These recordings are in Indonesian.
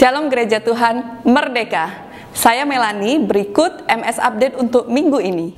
Shalom Gereja Tuhan Merdeka. Saya Melani, berikut MS Update untuk minggu ini.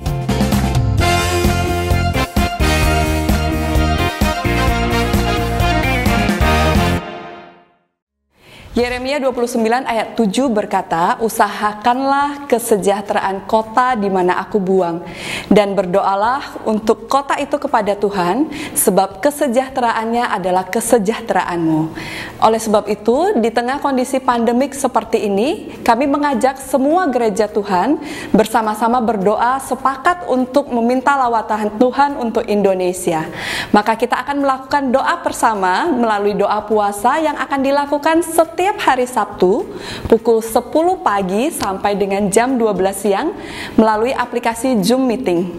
Yeremia 29 ayat 7 berkata, usahakanlah kesejahteraan kota di mana aku buang, dan berdoalah untuk kota itu kepada Tuhan, sebab kesejahteraannya adalah kesejahteraanmu. Oleh sebab itu, di tengah kondisi pandemik seperti ini, kami mengajak semua gereja Tuhan bersama-sama berdoa sepakat untuk meminta lawatan Tuhan untuk Indonesia. Maka kita akan melakukan doa bersama melalui doa puasa yang akan dilakukan setiap hari Sabtu pukul 10 pagi sampai dengan jam 12 siang melalui aplikasi Zoom Meeting.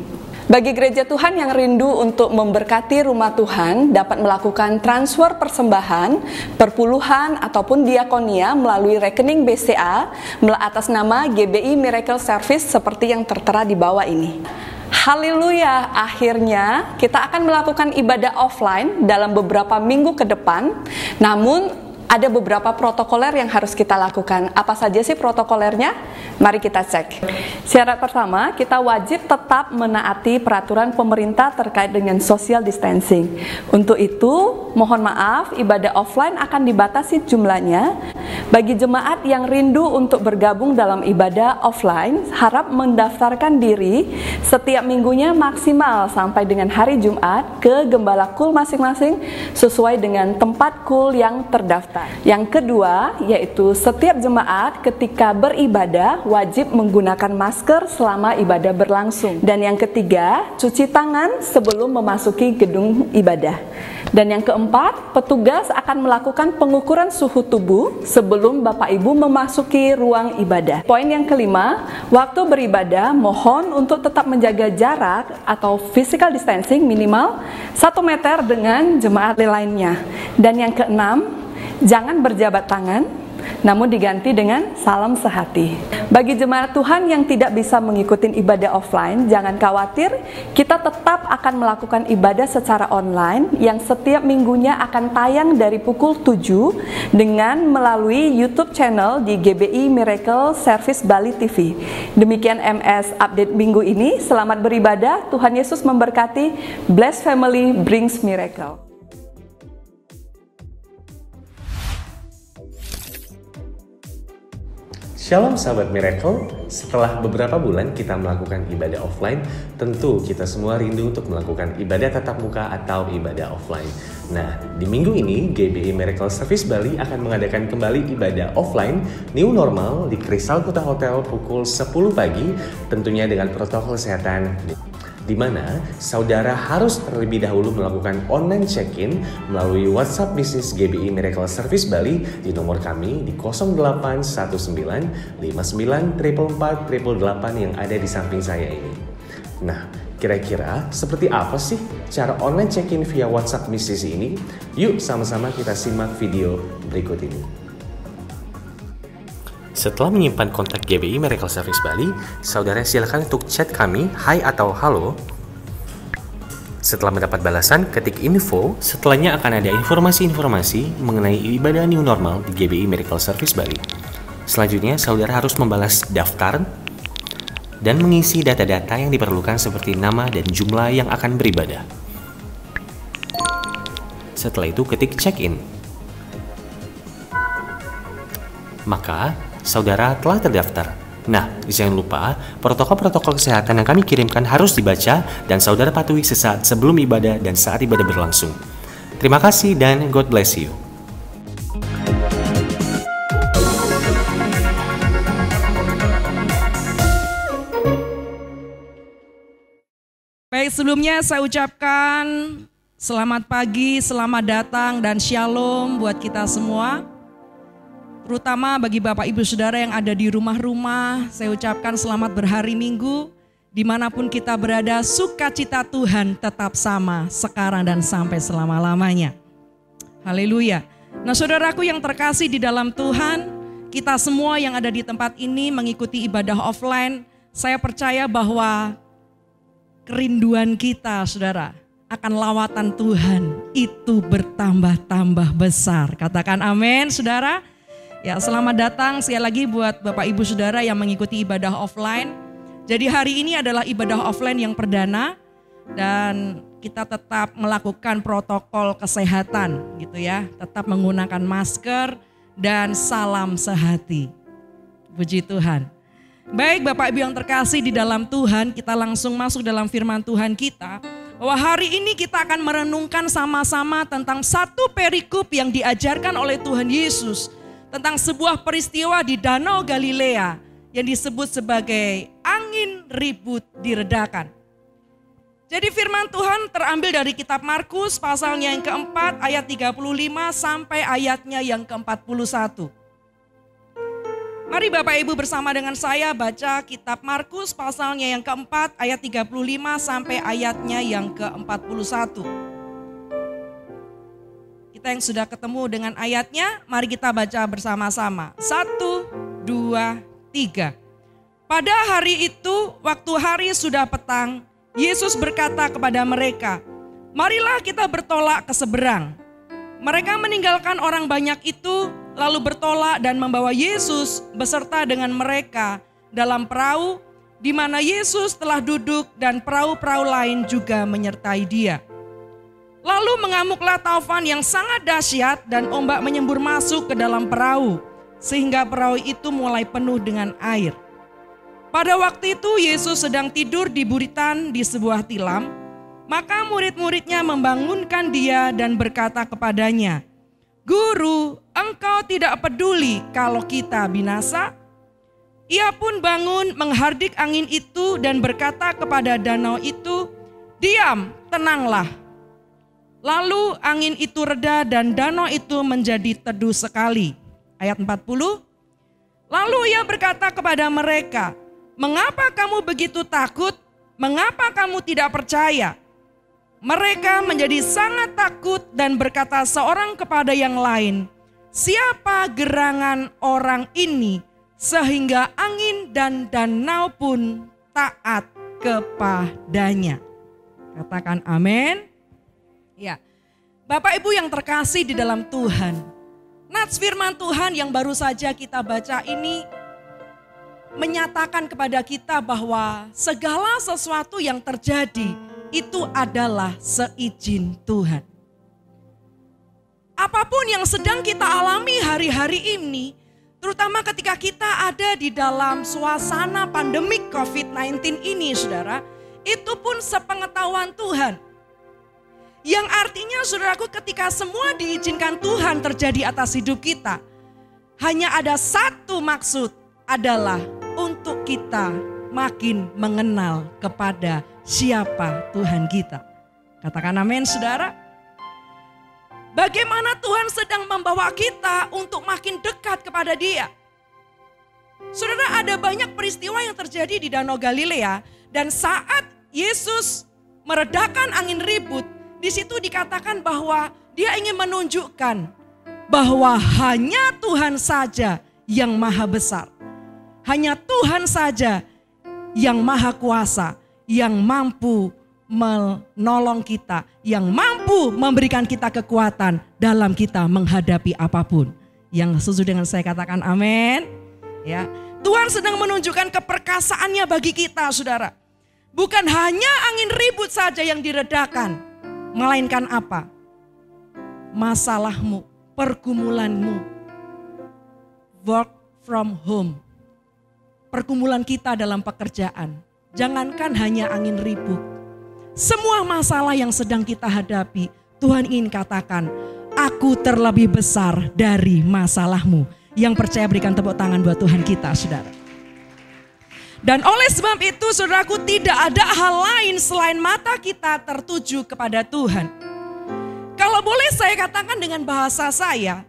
Bagi gereja Tuhan yang rindu untuk memberkati rumah Tuhan dapat melakukan transfer persembahan, perpuluhan ataupun diakonia melalui rekening BCA atas nama GBI Miracle Service seperti yang tertera di bawah ini. Haleluya, akhirnya kita akan melakukan ibadah offline dalam beberapa minggu ke depan. Namun ada beberapa protokoler yang harus kita lakukan. Apa saja sih protokolernya? Mari kita cek. Syarat pertama, kita wajib tetap menaati peraturan pemerintah terkait dengan social distancing. Untuk itu, mohon maaf, ibadah offline akan dibatasi jumlahnya. Bagi jemaat yang rindu untuk bergabung dalam ibadah offline, harap mendaftarkan diri setiap minggunya maksimal sampai dengan hari Jumat ke gembala kul masing-masing sesuai dengan tempat kul yang terdaftar. Yang kedua, yaitu setiap jemaat ketika beribadah wajib menggunakan masker selama ibadah berlangsung. Dan yang ketiga, cuci tangan sebelum memasuki gedung ibadah. Dan yang keempat, petugas akan melakukan pengukuran suhu tubuh sebelum Bapak Ibu memasuki ruang ibadah. Poin yang kelima, waktu beribadah mohon untuk tetap menjaga jarak atau physical distancing minimal 1 meter dengan jemaat lainnya. Dan yang keenam, jangan berjabat tangan, namun diganti dengan salam sehati. Bagi jemaat Tuhan yang tidak bisa mengikuti ibadah offline, jangan khawatir, kita tetap akan melakukan ibadah secara online yang setiap minggunya akan tayang dari pukul 7 dengan melalui YouTube channel di GBI Miracle Service Bali TV. Demikian MS Update minggu ini. Selamat beribadah, Tuhan Yesus memberkati. Bless family brings miracle. Shalom sahabat Miracle, setelah beberapa bulan kita melakukan ibadah offline, tentu kita semua rindu untuk melakukan ibadah tatap muka atau ibadah offline. Nah, di minggu ini GBI Miracle Service Bali akan mengadakan kembali ibadah offline new normal di Crystal Kuta Hotel pukul 10 pagi, tentunya dengan protokol kesehatan, di mana saudara harus terlebih dahulu melakukan online check-in melalui WhatsApp bisnis GBI Miracle Service Bali di nomor kami di 0819 59 444 yang ada di samping saya ini. Nah, kira-kira seperti apa sih cara online check-in via WhatsApp bisnis ini? Yuk sama-sama kita simak video berikut ini. Setelah menyimpan kontak GBI Miracle Service Bali, saudara silakan untuk chat kami, hai atau halo. Setelah mendapat balasan, ketik info, setelahnya akan ada informasi-informasi mengenai ibadah new normal di GBI Miracle Service Bali. Selanjutnya, saudara harus membalas daftar dan mengisi data-data yang diperlukan seperti nama dan jumlah yang akan beribadah. Setelah itu, ketik check-in. Maka, saudara telah terdaftar. Nah, jangan lupa, protokol-protokol kesehatan yang kami kirimkan harus dibaca dan saudara patuhi sesaat sebelum ibadah dan saat ibadah berlangsung. Terima kasih dan God bless you. Baik, sebelumnya saya ucapkan selamat pagi, selamat datang dan shalom buat kita semua. Terutama bagi Bapak Ibu Saudara yang ada di rumah-rumah, saya ucapkan selamat berhari Minggu. Dimanapun kita berada, sukacita Tuhan tetap sama sekarang dan sampai selama-lamanya. Haleluya. Nah, saudaraku yang terkasih di dalam Tuhan, kita semua yang ada di tempat ini mengikuti ibadah offline, saya percaya bahwa kerinduan kita, saudara, akan lawatan Tuhan itu bertambah-tambah besar. Katakan amin, saudara. Ya, selamat datang sekali lagi buat Bapak Ibu Saudara yang mengikuti ibadah offline. Jadi hari ini adalah ibadah offline yang perdana dan kita tetap melakukan protokol kesehatan gitu ya. Tetap menggunakan masker dan salam sehati. Puji Tuhan. Baik Bapak Ibu yang terkasih di dalam Tuhan, kita langsung masuk dalam firman Tuhan kita. Bahwa hari ini kita akan merenungkan sama-sama tentang satu perikop yang diajarkan oleh Tuhan Yesus. Tentang sebuah peristiwa di Danau Galilea yang disebut sebagai angin ribut diredakan. Jadi firman Tuhan terambil dari kitab Markus pasalnya yang keempat ayat 35 sampai ayatnya yang ke-41. Mari Bapak Ibu bersama dengan saya baca kitab Markus pasalnya yang keempat ayat 35 sampai ayatnya yang ke-41. Kita yang sudah ketemu dengan ayatnya, mari kita baca bersama-sama. 1, 2, 3. Pada hari itu, waktu hari sudah petang, Yesus berkata kepada mereka, "Marilah kita bertolak ke seberang." Mereka meninggalkan orang banyak itu, lalu bertolak dan membawa Yesus beserta dengan mereka dalam perahu, di mana Yesus telah duduk dan perahu-perahu lain juga menyertai dia. Lalu mengamuklah taufan yang sangat dahsyat dan ombak menyembur masuk ke dalam perahu, sehingga perahu itu mulai penuh dengan air. Pada waktu itu Yesus sedang tidur di buritan di sebuah tilam, maka murid-muridnya membangunkan dia dan berkata kepadanya, "Guru, engkau tidak peduli kalau kita binasa?" Ia pun bangun menghardik angin itu dan berkata kepada danau itu, "Diam, tenanglah." Lalu angin itu reda dan danau itu menjadi teduh sekali. Ayat 40. Lalu ia berkata kepada mereka, "Mengapa kamu begitu takut? Mengapa kamu tidak percaya?" Mereka menjadi sangat takut dan berkata seorang kepada yang lain, "Siapa gerangan orang ini sehingga angin dan danau pun taat kepadanya?" Katakan amin. Ya, Bapak Ibu yang terkasih di dalam Tuhan, nats firman Tuhan yang baru saja kita baca ini menyatakan kepada kita bahwa segala sesuatu yang terjadi itu adalah seizin Tuhan. Apapun yang sedang kita alami hari-hari ini, terutama ketika kita ada di dalam suasana pandemik COVID-19 ini, saudara, itu pun sepengetahuan Tuhan. Yang artinya saudaraku, ketika semua diizinkan Tuhan terjadi atas hidup kita, hanya ada satu maksud, adalah untuk kita makin mengenal kepada siapa Tuhan kita. Katakan amin saudara. Bagaimana Tuhan sedang membawa kita untuk makin dekat kepada Dia. Saudara, ada banyak peristiwa yang terjadi di Danau Galilea, dan saat Yesus meredakan angin ribut, di situ dikatakan bahwa Dia ingin menunjukkan bahwa hanya Tuhan saja yang maha besar. Hanya Tuhan saja yang maha kuasa, yang mampu menolong kita, yang mampu memberikan kita kekuatan dalam kita menghadapi apapun. Yang setuju dengan saya katakan amin. Ya, Tuhan sedang menunjukkan keperkasaannya bagi kita, saudara. Bukan hanya angin ribut saja yang diredakan, melainkan apa? Masalahmu, pergumulanmu, work from home, pergumulan kita dalam pekerjaan. Jangankan hanya angin ribut, semua masalah yang sedang kita hadapi, Tuhan ingin katakan, "Aku terlebih besar dari masalahmu." Yang percaya berikan tepuk tangan buat Tuhan kita, saudara. Dan oleh sebab itu, saudaraku, tidak ada hal lain selain mata kita tertuju kepada Tuhan. Kalau boleh saya katakan dengan bahasa saya,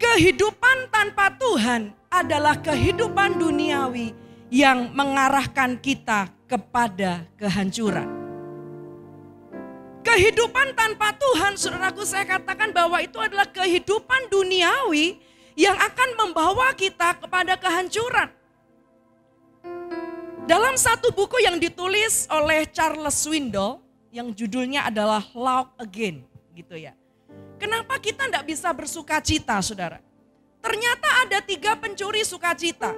kehidupan tanpa Tuhan adalah kehidupan duniawi yang mengarahkan kita kepada kehancuran. Kehidupan tanpa Tuhan, saudaraku, saya katakan bahwa itu adalah kehidupan duniawi yang akan membawa kita kepada kehancuran. Dalam satu buku yang ditulis oleh Charles Swindoll, yang judulnya adalah Love Again, gitu ya. Kenapa kita tidak bisa bersuka cita, saudara? ternyata ada 3 pencuri sukacita.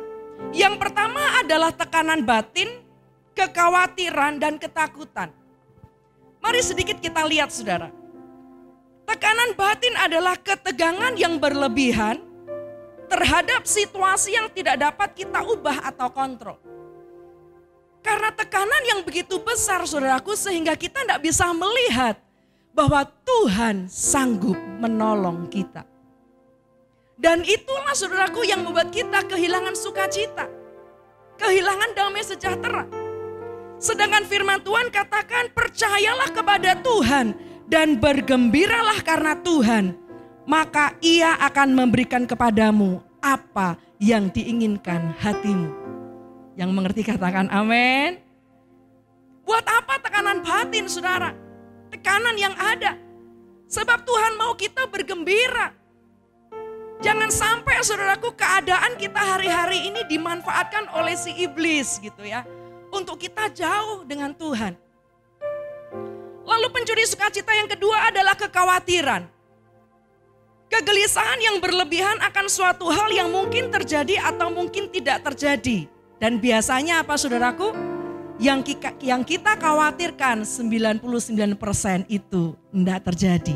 Yang pertama adalah tekanan batin, kekhawatiran, dan ketakutan. Mari sedikit kita lihat saudara. Tekanan batin adalah ketegangan yang berlebihan terhadap situasi yang tidak dapat kita ubah atau kontrol. Karena tekanan yang begitu besar saudaraku sehingga kita tidak bisa melihat bahwa Tuhan sanggup menolong kita. Dan itulah saudaraku yang membuat kita kehilangan sukacita. Kehilangan damai sejahtera. Sedangkan firman Tuhan katakan percayalah kepada Tuhan dan bergembiralah karena Tuhan. Maka Ia akan memberikan kepadamu apa yang diinginkan hatimu. Yang mengerti katakan amin. Buat apa tekanan batin saudara? Tekanan yang ada. Sebab Tuhan mau kita bergembira. Jangan sampai saudaraku keadaan kita hari-hari ini dimanfaatkan oleh si iblis gitu ya. Untuk kita jauh dengan Tuhan. Lalu pencuri sukacita yang kedua adalah kekhawatiran. Kegelisahan yang berlebihan akan suatu hal yang mungkin terjadi atau mungkin tidak terjadi. Dan biasanya apa saudaraku? Yang kita khawatirkan 99% itu tidak terjadi.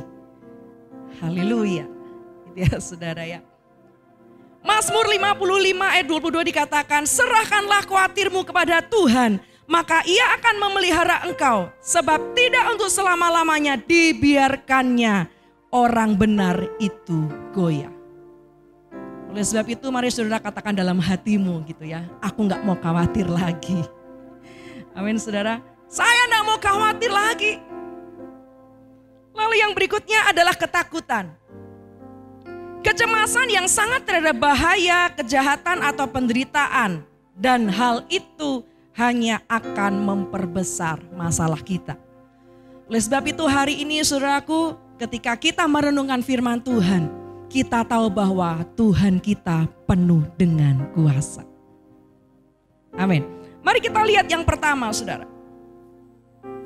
Haleluya. Gitu ya saudara ya. Mazmur 55 ayat 22 dikatakan, serahkanlah khawatirmu kepada Tuhan, maka Ia akan memelihara engkau. Sebab tidak untuk selama-lamanya dibiarkannya orang benar itu goyah. Oleh sebab itu mari saudara katakan dalam hatimu gitu ya, aku gak mau khawatir lagi. Amin saudara, saya gak mau khawatir lagi. Lalu yang berikutnya adalah ketakutan. Kecemasan yang sangat terhadap bahaya, kejahatan atau penderitaan. Dan hal itu hanya akan memperbesar masalah kita. Oleh sebab itu hari ini saudaraku, ketika kita merenungkan firman Tuhan, kita tahu bahwa Tuhan kita penuh dengan kuasa. Amin. Mari kita lihat yang pertama saudara.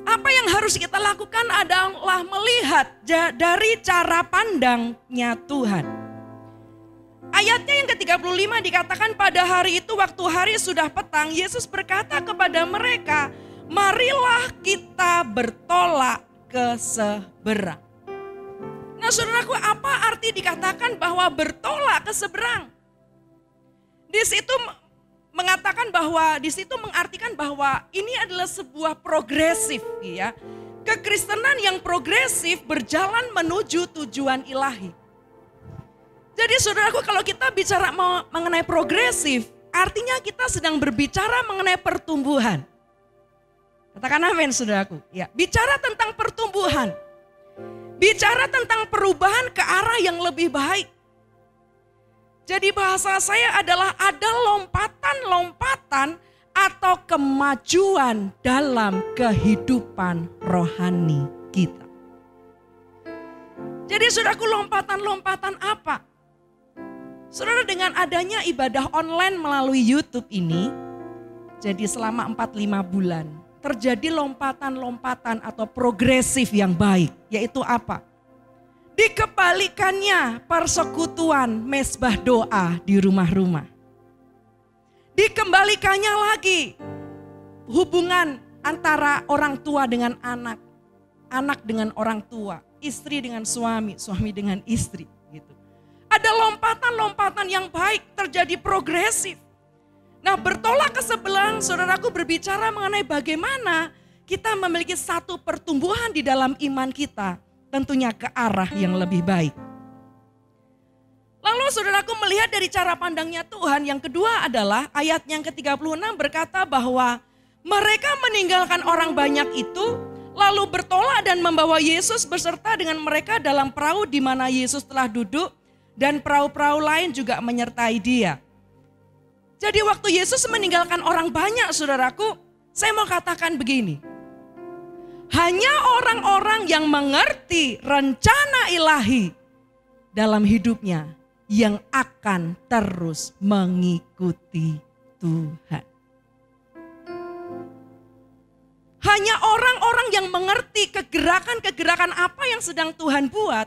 Apa yang harus kita lakukan adalah melihat dari cara pandangnya Tuhan. Ayatnya yang ke-35 dikatakan pada hari itu waktu hari sudah petang, Yesus berkata kepada mereka, marilah kita bertolak ke seberang. Nah saudaraku, apa arti dikatakan bahwa bertolak ke seberang? Di situ mengatakan bahwa, di situ mengartikan bahwa ini adalah sebuah progresif ya. Kekristenan yang progresif berjalan menuju tujuan ilahi. Jadi saudaraku kalau kita bicara mengenai progresif, artinya kita sedang berbicara mengenai pertumbuhan. Katakan amin saudaraku. Ya, bicara tentang pertumbuhan. Bicara tentang perubahan ke arah yang lebih baik. Jadi bahasa saya adalah ada lompatan-lompatan atau kemajuan dalam kehidupan rohani kita. Jadi saudaraku, lompatan-lompatan apa? Saudara, dengan adanya ibadah online melalui YouTube ini, jadi selama 4-5 bulan, terjadi lompatan-lompatan atau progresif yang baik, yaitu apa? Dikembalikannya persekutuan mesbah doa di rumah-rumah. Dikembalikannya lagi hubungan antara orang tua dengan anak, anak dengan orang tua, istri dengan suami, suami dengan istri. Ada lompatan-lompatan yang baik, terjadi progresif. Nah bertolak ke sebelah, saudaraku berbicara mengenai bagaimana kita memiliki satu pertumbuhan di dalam iman kita. Tentunya ke arah yang lebih baik. Lalu saudaraku melihat dari cara pandangnya Tuhan. Yang kedua adalah ayat yang ke-36 berkata bahwa mereka meninggalkan orang banyak itu, lalu bertolak dan membawa Yesus beserta dengan mereka dalam perahu di mana Yesus telah duduk. Dan perahu-perahu lain juga menyertai dia. Jadi waktu Yesus meninggalkan orang banyak saudaraku, saya mau katakan begini. Hanya orang-orang yang mengerti rencana ilahi dalam hidupnya yang akan terus mengikuti Tuhan. Hanya orang-orang yang mengerti kegerakan-kegerakan apa yang sedang Tuhan buat,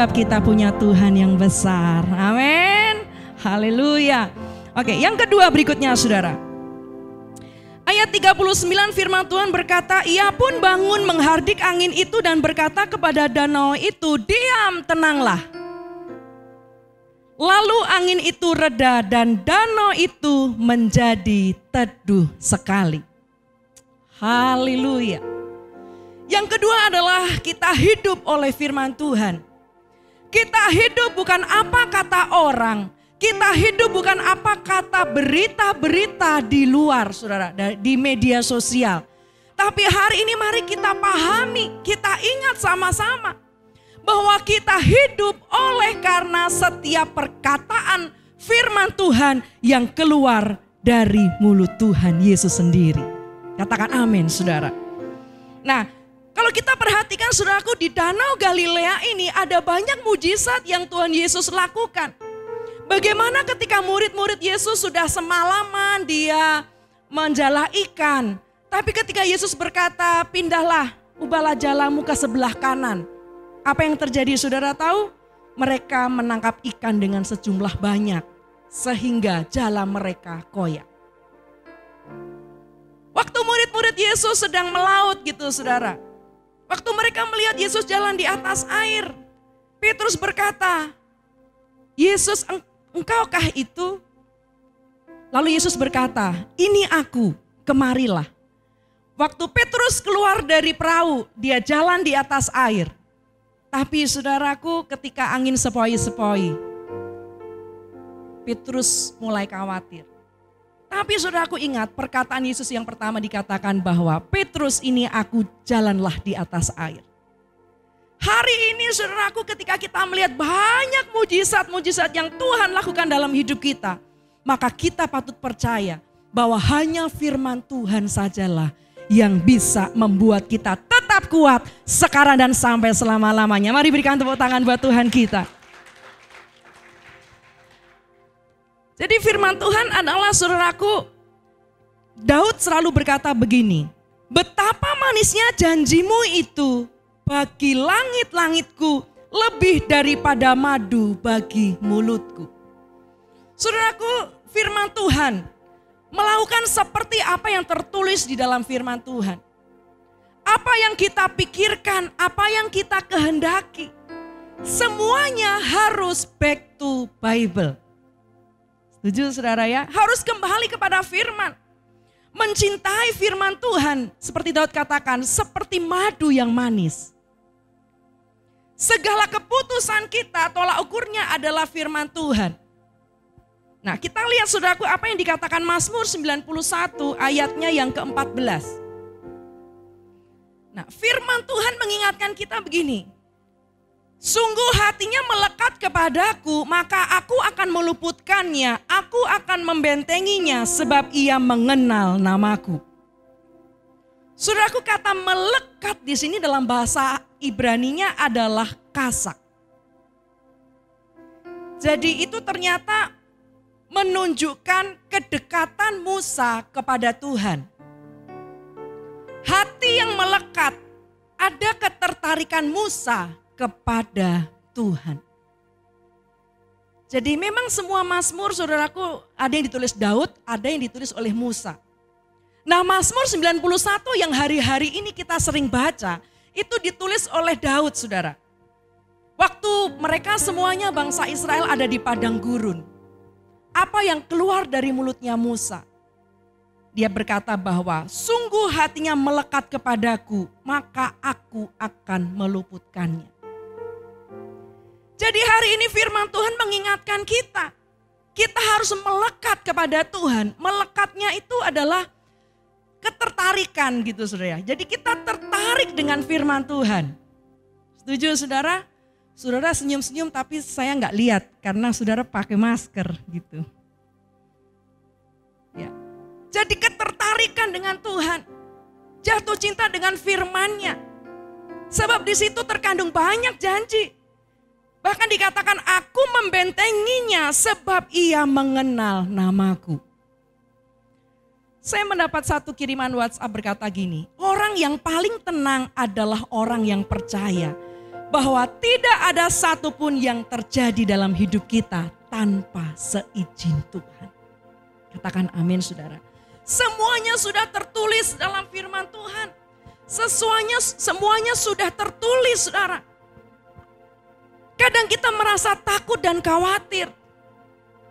sebab kita punya Tuhan yang besar. Amin. Haleluya. Oke, yang kedua berikutnya saudara. Ayat 39 firman Tuhan berkata, ia pun bangun menghardik angin itu dan berkata kepada danau itu, diam, tenanglah. Lalu angin itu reda dan danau itu menjadi teduh sekali. Haleluya. Yang kedua adalah kita hidup oleh firman Tuhan. Kita hidup bukan apa kata orang. Kita hidup bukan apa kata berita-berita di luar, saudara, di media sosial. Tapi hari ini mari kita pahami, kita ingat sama-sama bahwa kita hidup oleh karena setiap perkataan firman Tuhan yang keluar dari mulut Tuhan Yesus sendiri. Katakan amin, saudara. Nah, kalau kita perhatikan saudaraku, di Danau Galilea ini ada banyak mujizat yang Tuhan Yesus lakukan. Bagaimana ketika murid-murid Yesus sudah semalaman dia menjala ikan. Tapi ketika Yesus berkata, pindahlah, ubahlah jalamu ke sebelah kanan. Apa yang terjadi saudara tahu? Mereka menangkap ikan dengan sejumlah banyak. Sehingga jala mereka koyak. Waktu murid-murid Yesus sedang melaut gitu saudara. Waktu mereka melihat Yesus jalan di atas air. Petrus berkata, Yesus, engkaukah itu? Lalu Yesus berkata, ini aku, kemarilah. Waktu Petrus keluar dari perahu, dia jalan di atas air. Tapi saudaraku, ketika angin sepoi-sepoi, Petrus mulai khawatir. Tapi saudaraku ingat perkataan Yesus yang pertama dikatakan bahwa Petrus, ini aku, jalanlah di atas air. Hari ini saudaraku, ketika kita melihat banyak mujizat-mujizat yang Tuhan lakukan dalam hidup kita, maka kita patut percaya bahwa hanya firman Tuhan sajalah yang bisa membuat kita tetap kuat sekarang dan sampai selama-lamanya. Mari berikan tepuk tangan buat Tuhan kita. Jadi firman Tuhan adalah saudaraku, Daud selalu berkata begini, betapa manisnya janjimu itu bagi langit-langitku, lebih daripada madu bagi mulutku. Saudaraku, firman Tuhan melakukan seperti apa yang tertulis di dalam firman Tuhan. Apa yang kita pikirkan, apa yang kita kehendaki, semuanya harus back to Bible. Setuju saudara ya? Harus kembali kepada firman. Mencintai firman Tuhan, seperti Daud katakan, seperti madu yang manis. Segala keputusan kita, tolak ukurnya adalah firman Tuhan. Nah, kita lihat saudaraku apa yang dikatakan Mazmur 91 ayatnya yang ke-14. Nah, firman Tuhan mengingatkan kita begini. Sungguh hatinya melekat kepadaku, maka aku akan meluputkannya, aku akan membentenginya sebab ia mengenal namaku. Saudaraku, kata melekat di sini dalam bahasa Ibraninya adalah kasak. Jadi itu ternyata menunjukkan kedekatan Musa kepada Tuhan. Hati yang melekat, ada ketertarikan Musa kepada Tuhan. Jadi memang semua Mazmur saudaraku, ada yang ditulis Daud, ada yang ditulis oleh Musa. Nah, Mazmur 91 yang hari-hari ini kita sering baca, itu ditulis oleh Daud, saudara. Waktu mereka semuanya bangsa Israel ada di padang gurun. Apa yang keluar dari mulutnya Musa? Dia berkata bahwa sungguh hatinya melekat kepadaku, maka aku akan meluputkannya. Jadi hari ini firman Tuhan mengingatkan kita. Kita harus melekat kepada Tuhan. Melekatnya itu adalah ketertarikan gitu saudara. Jadi kita tertarik dengan firman Tuhan. Setuju saudara? Saudara senyum-senyum tapi saya nggak lihat karena saudara pakai masker gitu. Ya. Jadi ketertarikan dengan Tuhan. Jatuh cinta dengan firman-Nya. Sebab di situ terkandung banyak janji. Bahkan dikatakan aku membentenginya sebab ia mengenal namaku. Saya mendapat satu kiriman WhatsApp berkata gini, orang yang paling tenang adalah orang yang percaya bahwa tidak ada satupun yang terjadi dalam hidup kita tanpa seizin Tuhan. Katakan amin saudara. Semuanya sudah tertulis dalam firman Tuhan. Semuanya sudah tertulis saudara. Kadang kita merasa takut dan khawatir.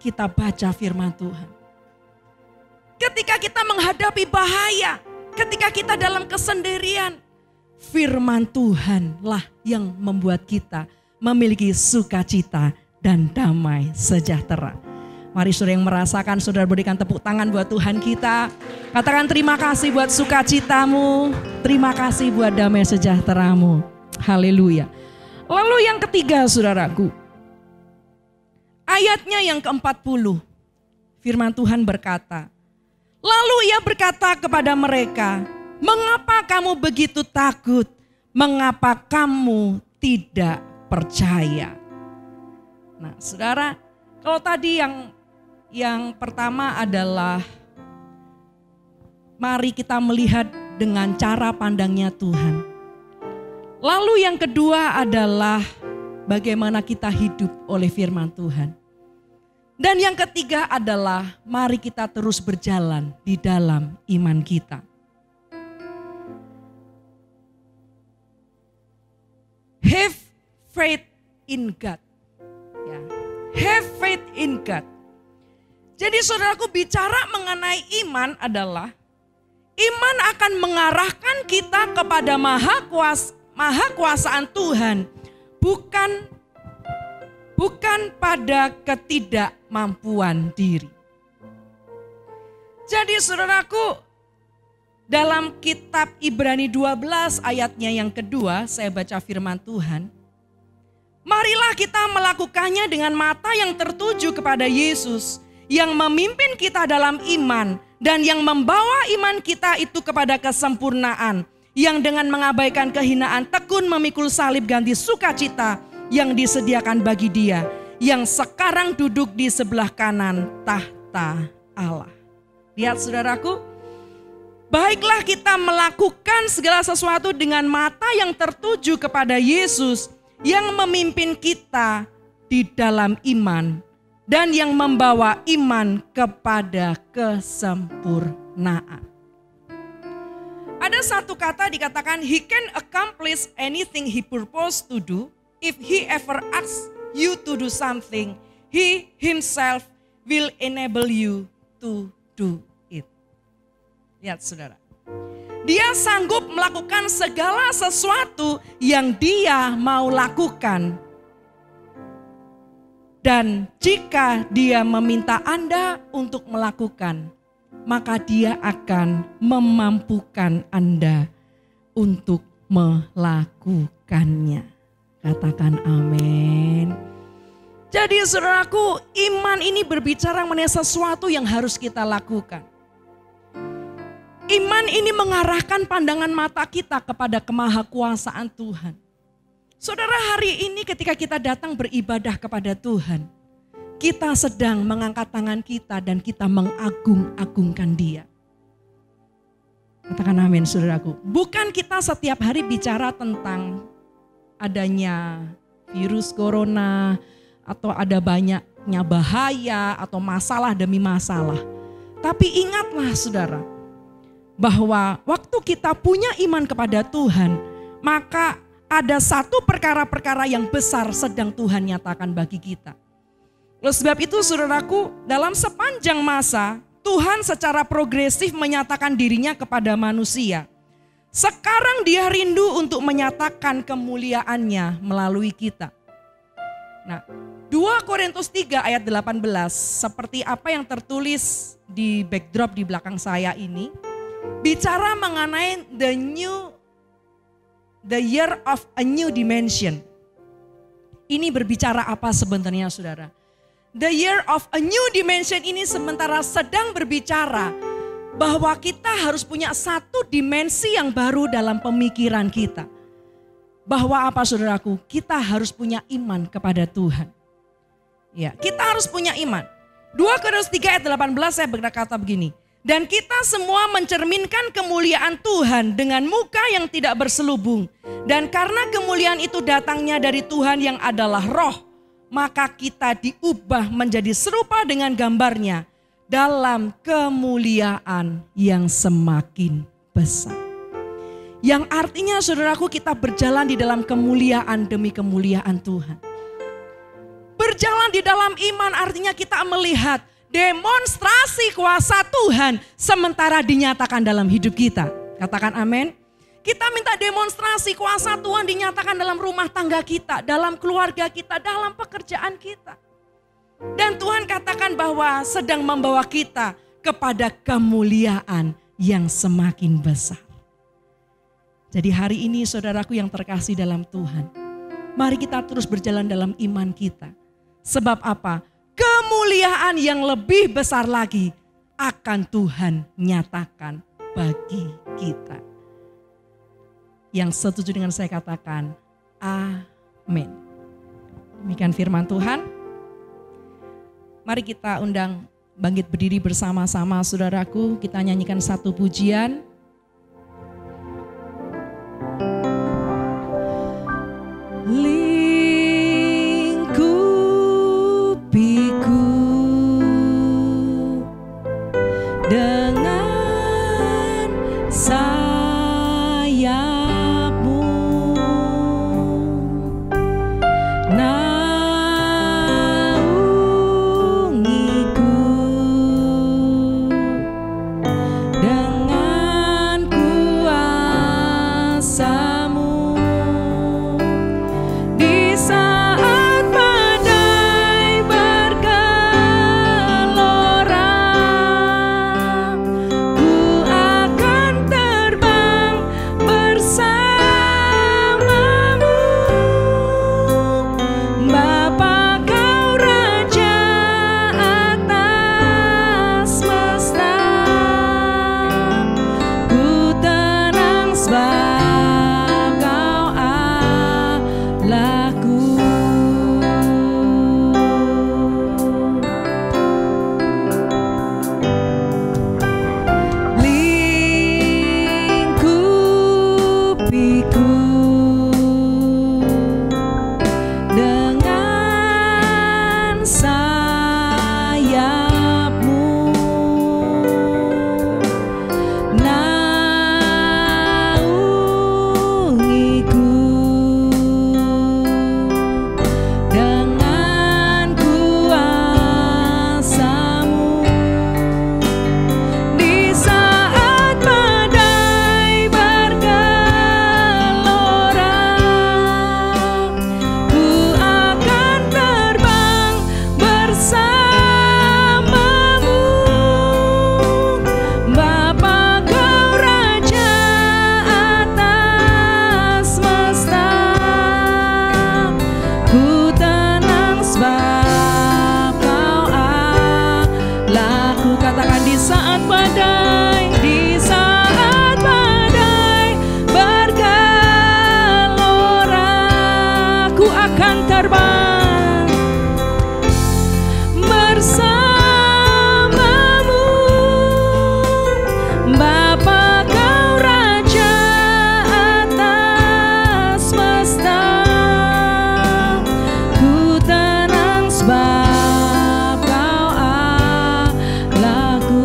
Kita baca firman Tuhan. Ketika kita menghadapi bahaya, ketika kita dalam kesendirian, firman Tuhanlah yang membuat kita memiliki sukacita dan damai sejahtera. Mari saudara yang merasakan, saudara berikan tepuk tangan buat Tuhan kita. Katakan terima kasih buat sukacitamu, terima kasih buat damai sejahteramu. Haleluya. Lalu yang ketiga saudaraku, ayatnya yang ke-40, firman Tuhan berkata, lalu ia berkata kepada mereka, mengapa kamu begitu takut? Mengapa kamu tidak percaya? Nah saudara, kalau tadi yang pertama adalah mari kita melihat dengan cara pandangnya Tuhan. Lalu yang kedua adalah bagaimana kita hidup oleh firman Tuhan. Dan yang ketiga adalah mari kita terus berjalan di dalam iman kita. Have faith in God. Ya. Have faith in God. Jadi saudaraku, bicara mengenai iman adalah iman akan mengarahkan kita kepada maha kuasaan Tuhan, bukan pada ketidakmampuan diri. Jadi saudaraku, dalam kitab Ibrani 12 ayatnya yang kedua, saya baca firman Tuhan. Marilah kita melakukannya dengan mata yang tertuju kepada Yesus, yang memimpin kita dalam iman, dan yang membawa iman kita itu kepada kesempurnaan, yang dengan mengabaikan kehinaan tekun memikul salib ganti sukacita yang disediakan bagi Dia, yang sekarang duduk di sebelah kanan tahta Allah. Lihat saudaraku, baiklah kita melakukan segala sesuatu dengan mata yang tertuju kepada Yesus yang memimpin kita di dalam iman dan yang membawa iman kepada kesempurnaan. Ada satu kata dikatakan, he can accomplish anything he purpose to do. If he ever asks you to do something, he himself will enable you to do it. Lihat saudara. Dia sanggup melakukan segala sesuatu yang dia mau lakukan. Dan jika dia meminta Anda untuk melakukan, maka dia akan memampukan Anda untuk melakukannya. Katakan amin. Jadi saudaraku, iman ini berbicara mengenai sesuatu yang harus kita lakukan. Iman ini mengarahkan pandangan mata kita kepada kemahakuasaan Tuhan. Saudara, hari ini ketika kita datang beribadah kepada Tuhan, kita sedang mengangkat tangan kita dan kita mengagung-agungkan Dia. Katakan amin saudaraku. Bukan kita setiap hari bicara tentang adanya virus corona atau ada banyaknya bahaya atau masalah demi masalah. Tapi ingatlah saudara, bahwa waktu kita punya iman kepada Tuhan, maka ada satu perkara-perkara yang besar sedang Tuhan nyatakan bagi kita. Oleh sebab itu saudaraku, dalam sepanjang masa Tuhan secara progresif menyatakan dirinya kepada manusia. Sekarang Dia rindu untuk menyatakan kemuliaannya melalui kita. Nah, 2 Korintus 3 ayat 18, seperti apa yang tertulis di backdrop di belakang saya ini, bicara mengenai the year of a new dimension. Ini berbicara apa sebenarnya saudara? The year of a new dimension ini sementara sedang berbicara bahwa kita harus punya satu dimensi yang baru dalam pemikiran kita. Bahwa apa saudaraku? Kita harus punya iman kepada Tuhan. Ya, kita harus punya iman. 2 Korintus 3 ayat 18 saya berkata begini. Dan kita semua mencerminkan kemuliaan Tuhan dengan muka yang tidak berselubung. Dan karena kemuliaan itu datangnya dari Tuhan yang adalah roh, maka kita diubah menjadi serupa dengan gambarnya dalam kemuliaan yang semakin besar. Yang artinya saudaraku, kita berjalan di dalam kemuliaan demi kemuliaan Tuhan. Berjalan di dalam iman artinya kita melihat demonstrasi kuasa Tuhan sementara dinyatakan dalam hidup kita. Katakan amin. Kita minta demonstrasi kuasa Tuhan dinyatakan dalam rumah tangga kita, dalam keluarga kita, dalam pekerjaan kita. Dan Tuhan katakan bahwa sedang membawa kita kepada kemuliaan yang semakin besar. Jadi hari ini saudaraku yang terkasih dalam Tuhan, mari kita terus berjalan dalam iman kita. Sebab apa? Kemuliaan yang lebih besar lagi akan Tuhan nyatakan bagi kita. Yang setuju dengan saya katakan, amin. Demikian firman Tuhan. Mari kita undang bangkit berdiri bersama-sama saudaraku. Kita nyanyikan satu pujian. Lingkupiku dengan sayapmu, naungiku dengan kuasa-Mu. Di saat badai bergelora, ku akan terbang bersamamu. Bapa, Kau Raja atas semesta, ku tenang sebab Kau Allahku. Lingkupiku dengan sayap-Mu, naungiku dengan kuasa-Mu. Di saat badai bergelora, ku akan terbang bersamamu. Bapa, Kau Raja atas semesta, ku tenang sebab Kau Allahku. Katakan di saat badai bergelora, ku akan terbang bersamamu. Bapa, Kau Raja atas semesta, ku tenang sebab Kau Allahku.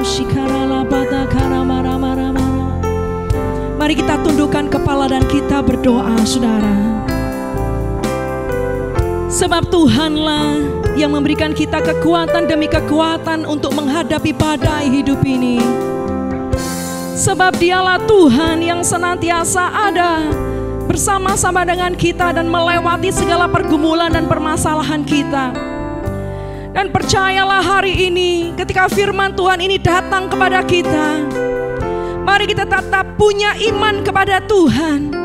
Shikaralabata karamara-mara-mara. Mari kita tundukkan kepala dan kita berdoa, saudara. Sebab Tuhanlah yang memberikan kita kekuatan demi kekuatan untuk menghadapi badai hidup ini. Sebab Dialah Tuhan yang senantiasa ada bersama-sama dengan kita dan melewati segala pergumulan dan permasalahan kita. Dan percayalah hari ini ketika firman Tuhan ini datang kepada kita, mari kita tetap punya iman kepada Tuhan.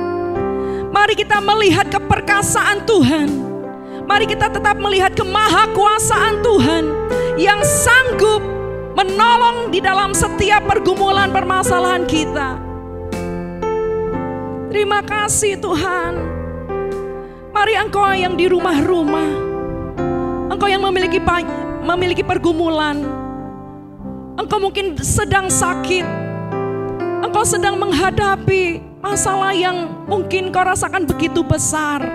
Mari kita melihat keperkasaan Tuhan. Mari kita tetap melihat kemahakuasaan Tuhan yang sanggup menolong di dalam setiap pergumulan permasalahan kita. Terima kasih Tuhan. Mari Engkau yang di rumah-rumah, Engkau yang memiliki pergumulan. Engkau mungkin sedang sakit. Engkau sedang menghadapi masalah yang mungkin kau rasakan begitu besar.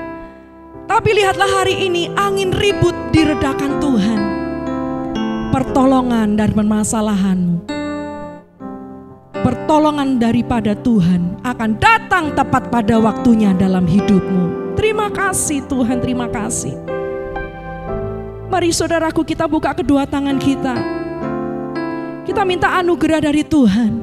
Tapi lihatlah hari ini, angin ribut diredakan Tuhan. Pertolongan dari permasalahanmu, pertolongan daripada Tuhan akan datang tepat pada waktunya dalam hidupmu. Terima kasih Tuhan, terima kasih. Mari saudaraku, kita buka kedua tangan kita. Kita minta anugerah dari Tuhan.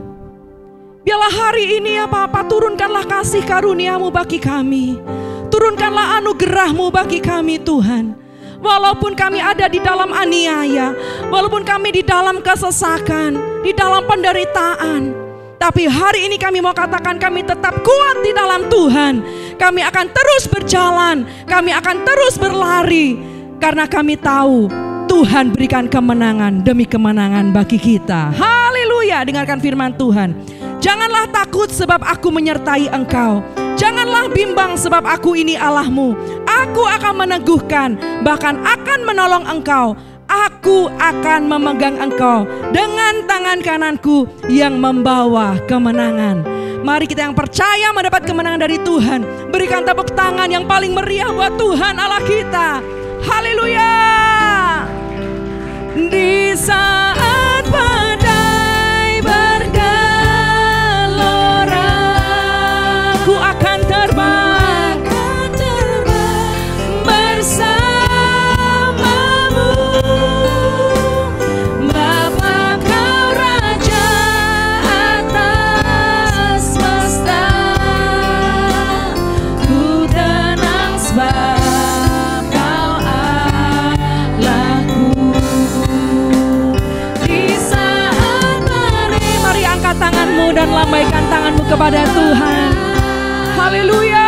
Biarlah hari ini ya Bapa, turunkanlah kasih karunia-Mu bagi kami. Turunkanlah anugerah-Mu bagi kami Tuhan. Walaupun kami ada di dalam aniaya, walaupun kami di dalam kesesakan, di dalam penderitaan, tapi hari ini kami mau katakan kami tetap kuat di dalam Tuhan. Kami akan terus berjalan, kami akan terus berlari, karena kami tahu Tuhan berikan kemenangan demi kemenangan bagi kita. Haleluya, dengarkan firman Tuhan. Janganlah takut sebab aku menyertai engkau. Janganlah bimbang sebab aku ini Allahmu. Aku akan meneguhkan, bahkan akan menolong engkau. Aku akan memegang engkau dengan tangan kananku yang membawa kemenangan. Mari kita yang percaya mendapat kemenangan dari Tuhan, berikan tepuk tangan yang paling meriah buat Tuhan Allah kita. Haleluya. Di saat badai bergelora, ku akan terbang bersamamu. Bapa, Kau Raja atas semesta, ku tenang sebab Kau Allahku. Di saat badai, mari angkat tanganmu dan lambaikan tanganmu kepada Tuhan. Haleluya.